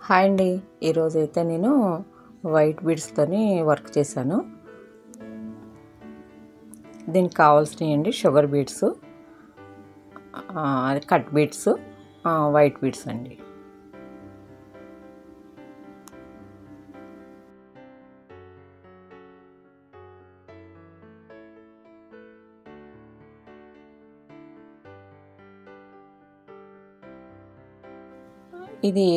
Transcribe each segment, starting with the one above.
Hi అండి. ఈరోజైతే నేను వైట్ బీడ్స్తోని వర్క్ చేశాను. దీనికి కావాల్సినవి అండి షుగర్ బీడ్స్, అది కట్ బీడ్స్, వైట్ బీడ్స్ అండి. ఇది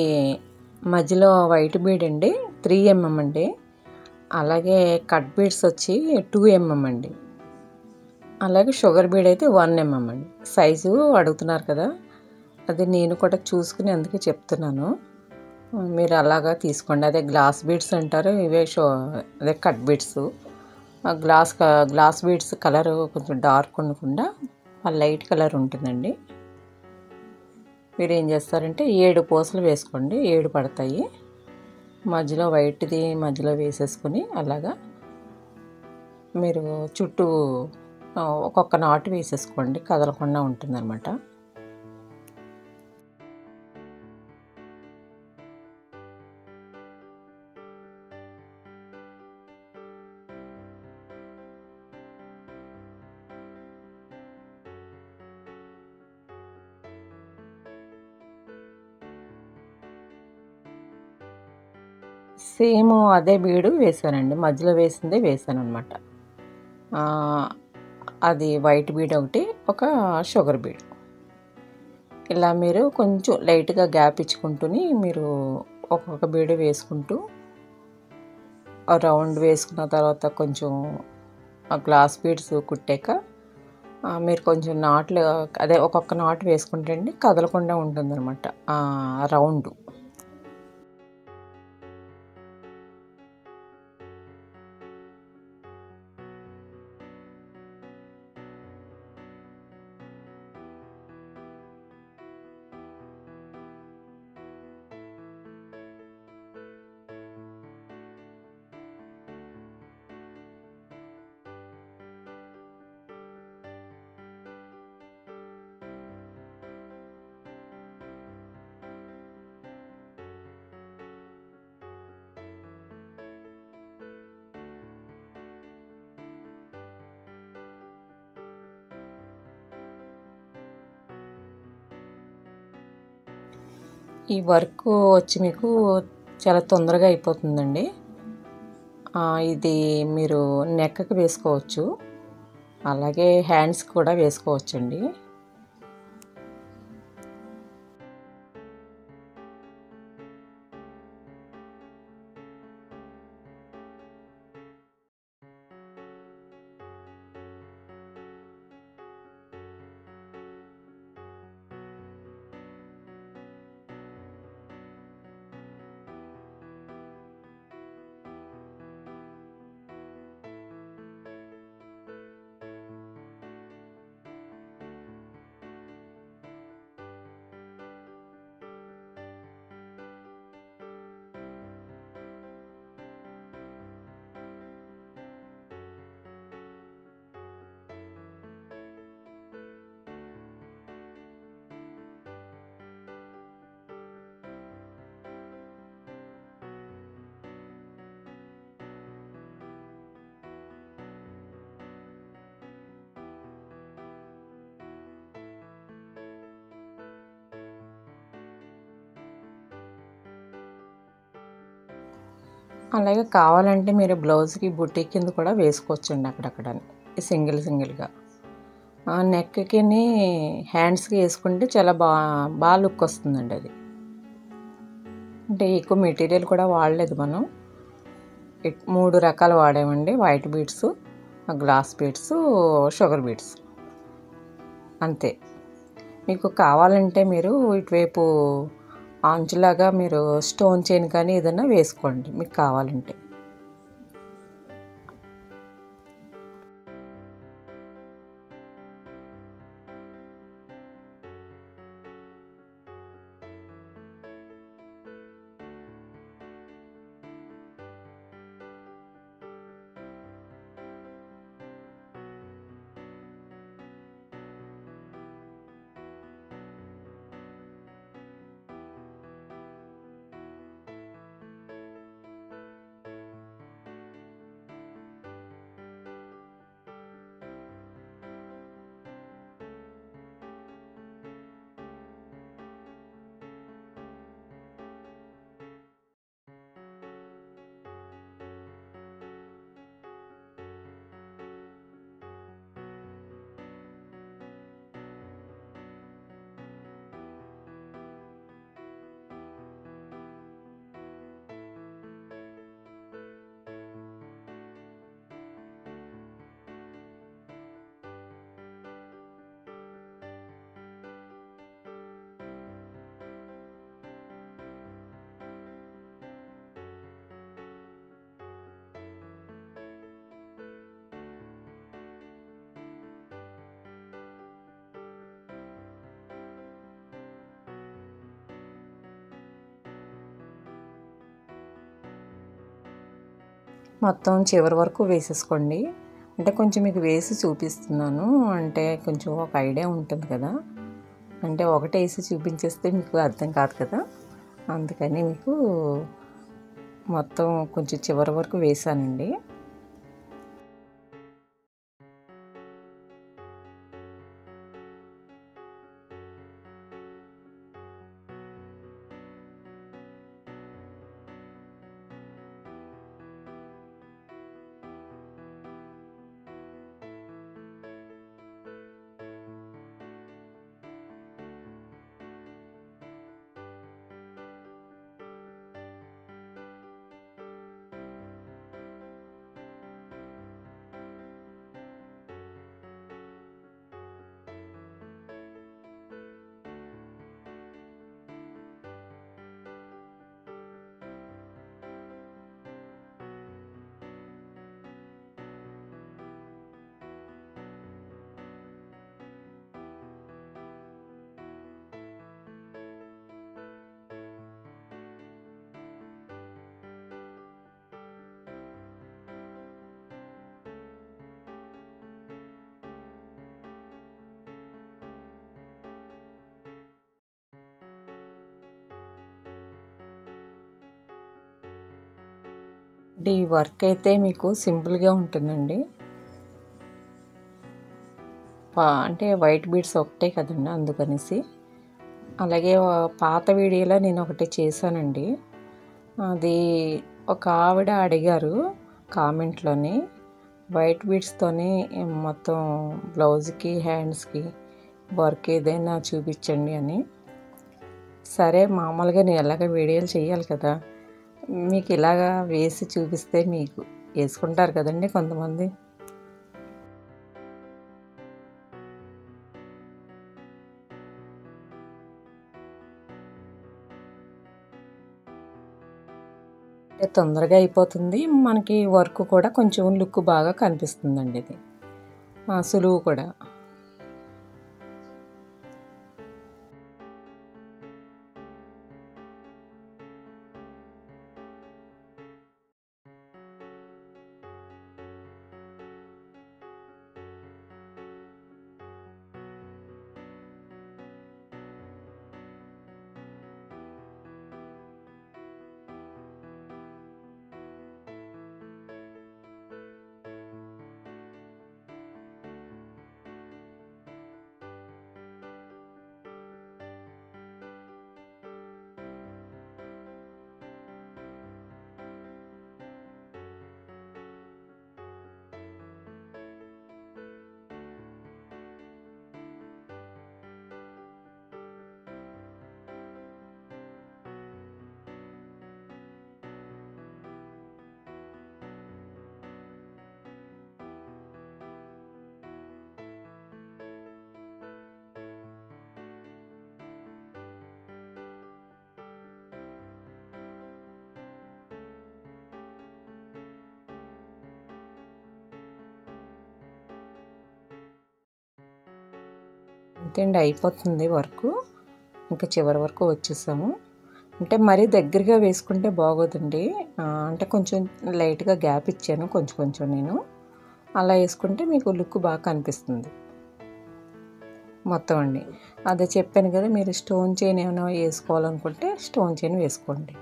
మధ్యలో వైట్ బీడ్ అండి 3 mm అండి. అలాగే కట్ బీడ్స్ వచ్చి 2 mm అండి. అలాగే షుగర్ బీడ్ అయితే 1 mm అండి. సైజు అడుగుతున్నారు కదా, అది నేను కూడా చూసుకుని అందుకే చెప్తున్నాను. మీరు అలాగా తీసుకోండి. అదే గ్లాస్ బీడ్స్ అంటారు, ఇవే అదే cut beads. Glass beads colour కొంచెం డార్క్ ఉండకుండా లైట్ కలర్ ఉంటుందండి. మీరు ఏం చేస్తారంటే 7 పూసలు వేసుకోండి, 7 పడతాయి. మధ్యలో వైట్ది మధ్యలో వేసేసుకొని అలాగా మీరు చుట్టూ ఒక్కొక్క నాటు వేసేసుకోండి, కదలకుండా ఉంటుందన్నమాట. సేమ్ అదే బీడు వేసానండి, మధ్యలో వేసిందే వేసాను అనమాట. అది వైట్ బీడ్ ఒకటి, ఒక షుగర్ బీడ్. ఇలా మీరు కొంచెం లైట్గా గ్యాప్ ఇచ్చుకుంటూని మీరు ఒక్కొక్క బీడు వేసుకుంటూ రౌండ్ వేసుకున్న తర్వాత కొంచెం ఆ గ్లాస్ బీడ్స్ కుట్టాక మీరు కొంచెం నాట్లు అదే ఒక్కొక్క నాటు వేసుకుంటే అండి కదలకుండా ఉంటుందన్నమాట రౌండ్. ఈ వర్క్ వచ్చి మీకు చాలా తొందరగా అయిపోతుందండి. ఇది మీరు నెక్కి వేసుకోవచ్చు, అలాగే హ్యాండ్స్ కూడా వేసుకోవచ్చండి. అలాగే కావాలంటే మీరు బ్లౌజ్కి బుట్టి కింద కూడా వేసుకోవచ్చండి, అక్కడక్కడ సింగిల్గా. నెక్కి హ్యాండ్స్కి వేసుకుంటే చాలా బాగా లుక్ వస్తుందండి. అది అంటే ఎక్కువ మెటీరియల్ కూడా వాడలేదు మనం, 3 రకాలు వాడామండి: white beads, glass beads, sugar beads, అంతే. మీకు కావాలంటే మీరు ఇటువైపు అంచులాగా మీరు స్టోన్ చైన్ కానీ ఏదైనా వేసుకోండి మీకు కావాలంటే. మొత్తం చివరి వరకు వేసేసుకోండి. అంటే కొంచెం మీకు వేసి చూపిస్తున్నాను, అంటే కొంచెం ఒక ఐడియా ఉంటుంది కదా. అంటే ఒకటేసి చూపించేస్తే మీకు అర్థం కాదు కదా, అందుకని మీకు మొత్తం కొంచెం చివరి వరకు వేసానండి. ఈ వర్క్ అయితే మీకు సింపుల్గా ఉంటుందండి. అంటే వైట్ బీడ్స్ ఒకటే కదండి, అందుకనేసి. అలాగే పాత వీడియోలో నేను ఒకటి చేశానండి, అది ఒక ఆవిడ అడిగారు కామెంట్లోని, వైట్ బీడ్స్తోని మొత్తం బ్లౌజ్కి హ్యాండ్స్కి వర్క్ ఏదైనా చూపించండి అని. సరే, మామూలుగా నేను ఎలాగ వీడియోలు చేయాలి కదా, మీకు ఇలాగా వేసి చూపిస్తే మీకు వేసుకుంటారు కదండి కొంతమంది. తొందరగా అయిపోతుంది, మనకి వర్క్ కూడా కొంచెం లుక్ బాగా కనిపిస్తుందండి. ఇది సులువు కూడా. అంతే అండి, అయిపోతుంది వర్క్. ఇంకా చివరి వరకు వచ్చేసాము. అంటే మరీ దగ్గరగా వేసుకుంటే బాగోదండి, అంటే కొంచెం లైట్గా గ్యాప్ ఇచ్చాను కొంచెం కొంచెం నేను. అలా వేసుకుంటే మీకు లుక్ బాగా కనిపిస్తుంది మొత్తం అండి. అదే చెప్పాను కదా, మీరు స్టోన్ చైన్ ఏమైనా వేసుకోవాలనుకుంటే స్టోన్ చైన్ వేసుకోండి.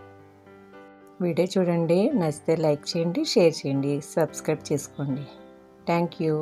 వీడియో చూడండి, నచ్చితే లైక్ చేయండి, షేర్ చేయండి, సబ్స్క్రైబ్ చేసుకోండి. Thank you.